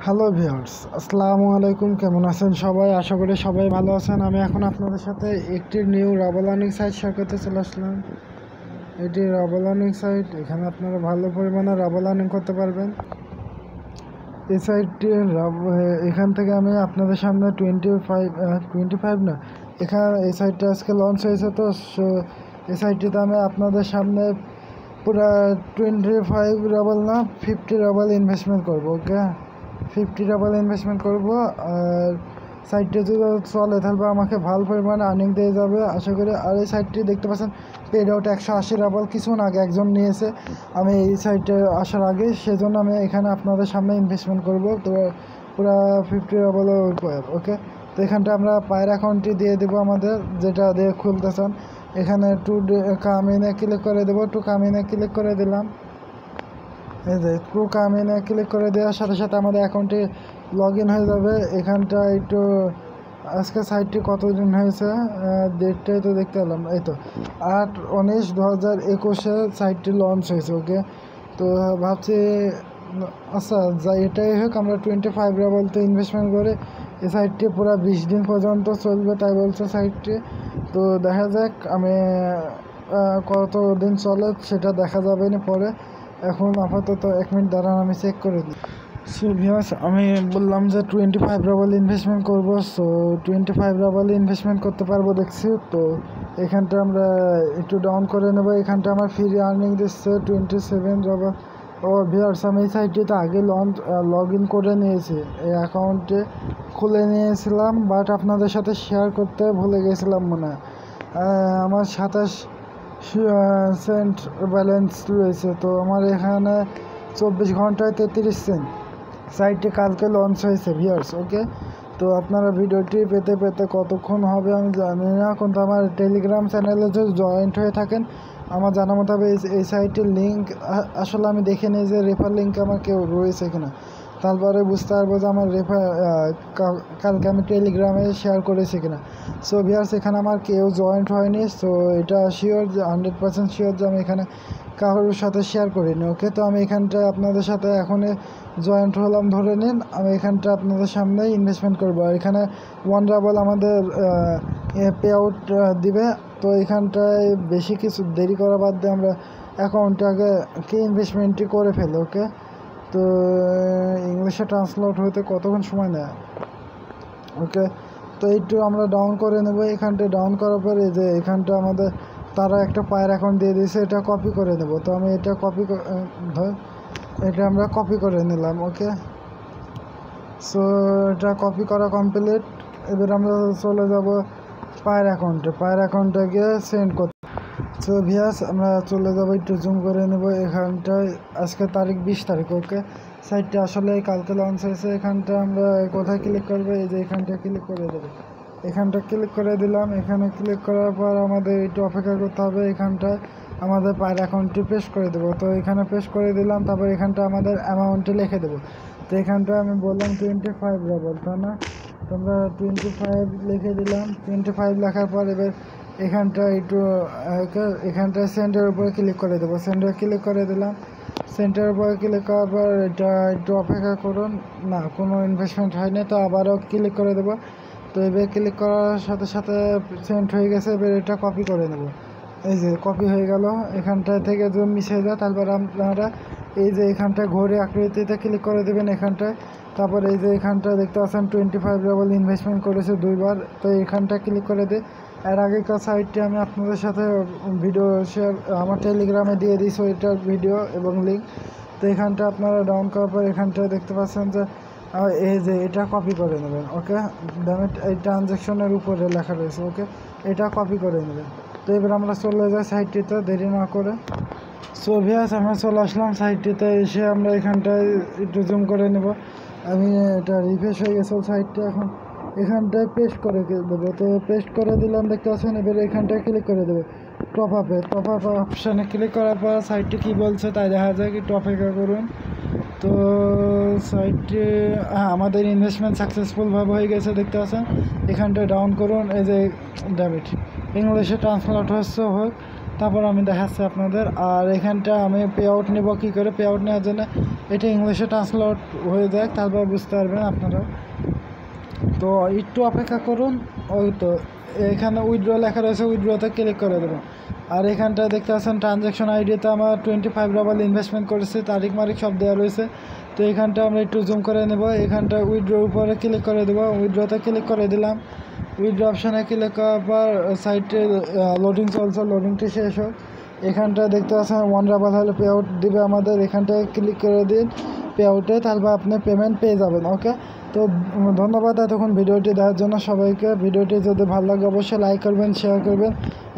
Hello viewers, আসসালামু আলাইকুম। কেমন আছেন সবাই? আশা করি সবাই ভালো আছেন। আমি এখন আপনাদের সাথে একটি নিউ রাবাল আর্নিং সাইট শেয়ার করতে চলে আসলাম। এটি রাবাল আর্নিং সাইট। এখানে আপনারা ভালো পরিমাণে রাবাল আর্নিং করতে পারবেন। এই সাইটটি এখান থেকে আমি আপনাদের সামনে 25 না, এই সাইটটা আজকে লঞ্চ হয়েছে। তো এই সাইটটিতে আমি আপনাদের সামনে পুরা 25 রাবাল না 50 রাবাল ইনভেস্টমেন্ট করবো। ওকে, 50 রাবাল ইনভেস্টমেন্ট করব। আর সাইটটি যদি চলে তাহলে আমাকে ভালো পরিমাণে আর্নিং দিয়ে যাবে আশা করি। আর এই সাইটটি দেখতে পাচ্ছেন পেড আউট 180 রাবাল কিছুক্ষণ আগে একজন নিয়েছে। আমি এই সাইটে আসার আগে সেজন্য আমি এখানে আপনাদের সামনে ইনভেস্টমেন্ট করব। তো পুরো 50 রাবালের উপর। ওকে, তো এখানটা আমরা পায়ের অ্যাকাউন্টটি দিয়ে দেবো আমাদের, যেটা দিয়ে খুলতে চান। এখানে কামিনে ক্লিক করে দেবো। কামিনে ক্লিক করে দিলাম। এই যে কামিনে ক্লিক করে দেওয়ার সাথে সাথে আমাদের অ্যাকাউন্টে লগ ইন হয়ে যাবে। এখানটা একটু আজকে সাইটটি কতদিন হয়েছে ডেটটাই তো দেখতে পেলাম। এই তো 8/19/2021 সাইটটি লঞ্চ হয়েছে। ওকে, তো ভাবছি আচ্ছা এটাই হোক, আমরা 25 রাবালতে ইনভেস্টমেন্ট করে এই সাইটটি পুরো 20 দিন পর্যন্ত চলবে তাই বলছে সাইটটি। তো দেখা যাক আমি কত দিন চলে সেটা দেখা যাবে না পরে। এখন আপাতত 1 মিনিট দাঁড়ান, আমি চেক করে দিই। সো ভিউয়ার্স, আমি বললাম যে 25 রাবাল ইনভেস্টমেন্ট করব। সো 25 রাবাল ইনভেস্টমেন্ট করতে পারবো দেখছি। তো এখানটা আমরা একটু ডাউন করে নেব। এখানটা আমার ফ্রি আর্নিং দিচ্ছে 27 রাবাল। ও ভিউয়ার্স, আমি এই সাইটটিতে আগে লগ ইন করে নিয়েছি, এই অ্যাকাউন্টে খুলে নিয়েছিলাম, বাট আপনাদের সাথে শেয়ার করতে ভুলে গেছিলাম মনে হয়। আমার 27 সেন্ট ব্যালেন্স রয়েছে। তো আমার এখানে 24 ঘন্টায় 33 সেন্ট। সাইটটি কালকে লঞ্চ হয়েছে ভিউয়ার্স। ওকে, তো আপনারা ভিডিওটি পেতে পেতে কতক্ষণ হবে আমি জানি না, কিন্তু আমার টেলিগ্রাম চ্যানেলে যদি জয়েন্ট হয়ে থাকেন আমার জানা মতো হবে এই সাইটের লিঙ্ক আসলে আমি দেখে নিই যে রেফার লিঙ্ক আমার কেউ রয়েছে কিনা, তারপরে বুঝতে পারবো যে আমার কালকে আমি টেলিগ্রামে শেয়ার করেছি কিনা। সো ভিউয়ার্স, এখানে আমার কেউ জয়েন্ট হয়নি। সো এটা শিওর যে 100% শিওর যে আমি এখানে কারোর সাথে শেয়ার করিনি। ওকে, তো আমি এখানটা আপনাদের সাথে এখন জয়েন্ট হলাম ধরে নিন। আমি এখানটা আপনাদের সামনে ইনভেস্টমেন্ট করবো। আর এখানে 1 রাবাল আমাদের পে আউট দিবে। তো এখানটায় বেশি কিছু দেরি করা বাদ দিয়ে আমরা অ্যাকাউন্টটাকে ইনভেস্টমেন্টটি করে ফেলি। ওকে, তো ইংলিশে ট্রান্সলেট হতে কতক্ষণ সময় নেয়। ওকে, তো একটু আমরা ডাউন করে নেব। এখানটা ডাউন করার পরে যে এখানটা আমাদের তারা একটা পায়ের অ্যাকাউন্ট দিয়ে দিয়েছে, এটা কপি করে নেব। তো আমি এটা আমরা কপি করে নিলাম। ওকে, সো এটা কপি করা কমপ্লিট। এবার আমরা চলে যাব পায়ের অ্যাকাউন্টে গিয়ে সেন্ড করতে। সো ভিউয়ার্স, আমরা চলে যাব, একটু জুম করে নেব। এখানটায় আজকে তারিখ 20 তারিখ। ওকে, সাইটটা আসলে কালকে লঞ্চ হয়েছে। এখানটা আমরা কোথায় ক্লিক করবো? এই যে এখানটা ক্লিক করে দেবো। এখানটা ক্লিক করে দিলাম। এখানে ক্লিক করার পর আমাদের একটু অপেক্ষা করতে হবে। এখানটায় আমাদের পায়ের অ্যাকাউন্টটি পেস্ট করে দেবো। তো এখানে পেস্ট করে দিলাম। তারপর এখানটা আমাদের অ্যামাউন্টটি লিখে দেবো। তো এখানটা আমি বললাম 25 রাবাল, তাই না? তোমরা 25 লিখে দিলাম। 25 লেখার পর এবার এখানটায় সেন্ডের উপরে ক্লিক করে দেবো। সেন্ডে ক্লিক করে দিলাম। সেন্টার উপরে ক্লিক করার পর এটা একটু অপেক্ষা করুন। না, কোনো ইনভেস্টমেন্ট হয়নি। তো আবারও ক্লিক করে দেবো। তো এবার ক্লিক করার সাথে সাথে সেন্ড হয়ে গেছে। এবার এটা কপি করে নেব। এই যে কপি হয়ে গেল। এখানটা থেকে যদি মিশে যায় তারপর আপনারা এই যে এখানটায় ঘড়ি আকৃতিতে ক্লিক করে দেবেন এখানটায়। তারপর এই যে এখানটা দেখতে পাচ্ছেন 25 রাবাল ইনভেস্টমেন্ট করেছে 2বার। তো এখানটা ক্লিক করে দিই। এর আগেকার সাইটটি আমি আপনাদের সাথে ভিডিও শেয়ার আমার টেলিগ্রামে দিয়ে দিই, ওইটার ভিডিও এবং লিঙ্ক। তো এখানটা আপনারা ডাউন করার পর এখানটা দেখতে পাচ্ছেন যে এই যে এটা কপি করে নেবেন। ওকে, এই ট্রানজ্যাকশনের উপরে লেখা রয়েছে। ওকে, এটা কপি করে নেবেন। তো এবার আমরা চলে যাই সাইটটিতে দেরি না করে। সো ভিউয়ার্স, আমরা চলে আসলাম সাইটটিতে। এসে আমরা এখানটায় একটু জুম করে নেব। আমি এটা রিফ্রেশ হয়ে গেছে সাইটটা। এখন এখানটায় পেস্ট করে দেবো। তো পেস্ট করে দিলাম দেখতে পাচ্ছেন। এবার এখানটায় ক্লিক করে দেবো টপ আপ অপশানে ক্লিক করার পর সাইটটি কী বলছে তাই দেখা যায়। একটু অপেক্ষা করুন। তো সাইটটি আমাদের ইনভেস্টমেন্ট সাকসেসফুলভাবে হয়ে গেছে দেখতে পাচ্ছেন। এখানটায় ডাউন করুন। এই যে ডেবিট ইংলিশে ট্রান্সলেট হচ্ছে হোক। তারপর আমি দেখাচ্ছি আপনাদের। আর এখানটা আমি পে আউট নেব কী করে, পে আউট নেওয়ার জন্য এটা ইংলিশে ট্রান্সলেট হয়ে যায়, তারপর বুঝতে পারবেন আপনারা। তো একটু অপেক্ষা করুন। ওই তো এখানে উইথড্র লেখা রয়েছে, উইথড্রতে ক্লিক করে দেবো। আর এখানটা দেখতে পাচ্ছেন ট্রানজ্যাকশন আইডিতে আমার 25 রাবাল ইনভেস্টমেন্ট করেছি, তারিখ মারিখ সব দেওয়া রয়েছে। তো এখানটা আমরা একটু জুম করে নেব, এখানটা উইথড্র উপরে ক্লিক করে দেবো, উইথড্রতে ক্লিক করে দিলাম। উইথড্র অপশানে ক্লিক করার পর সাইটে লোডিং চলছে, লোডিংটি শেষ হোক। এখানটা দেখতে পাচ্ছেন 1 রাবাল হলে পে আউট দিবে আমাদের, এখানটায় ক্লিক করে দিন পে আউটে, তারপর আপনি পেমেন্ট পেয়ে যাবেন। ওকে, তো ধন্যবাদ এতক্ষণ ভিডিওটি দেখার জন্য সবাইকে। ভিডিওটি যদি ভালো লাগে অবশ্যই লাইক করবেন, শেয়ার করবেন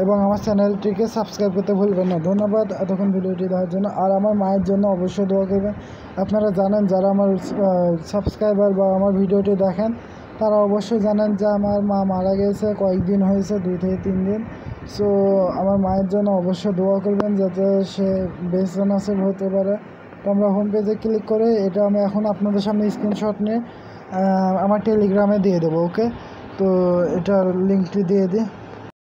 এবং আমার চ্যানেলটিকে সাবস্ক্রাইব করতে ভুলবেন না। ধন্যবাদ এতক্ষণ ভিডিওটি দেখার জন্য। আর আমার মায়ের জন্য অবশ্যই দোয়া করবেন। আপনারা জানেন যারা আমার সাবস্ক্রাইবার বা আমার ভিডিওটি দেখেন তারা অবশ্যই জানেন যে আমার মা মারা গেছে, কয়েকদিন হয়েছে, 2 থেকে 3 দিন। সো আমার মায়ের জন্য অবশ্যই দোয়া করবেন যাতে সে বেঁচে নাসিব হতে পারে। তো আমরা হোম পেজে ক্লিক করে এটা আমি এখন আপনাদের সামনে স্ক্রিনশট নিয়ে আমার টেলিগ্রামে দিয়ে দেবো। ওকে, তো এটার লিঙ্কটি দিয়ে দিই।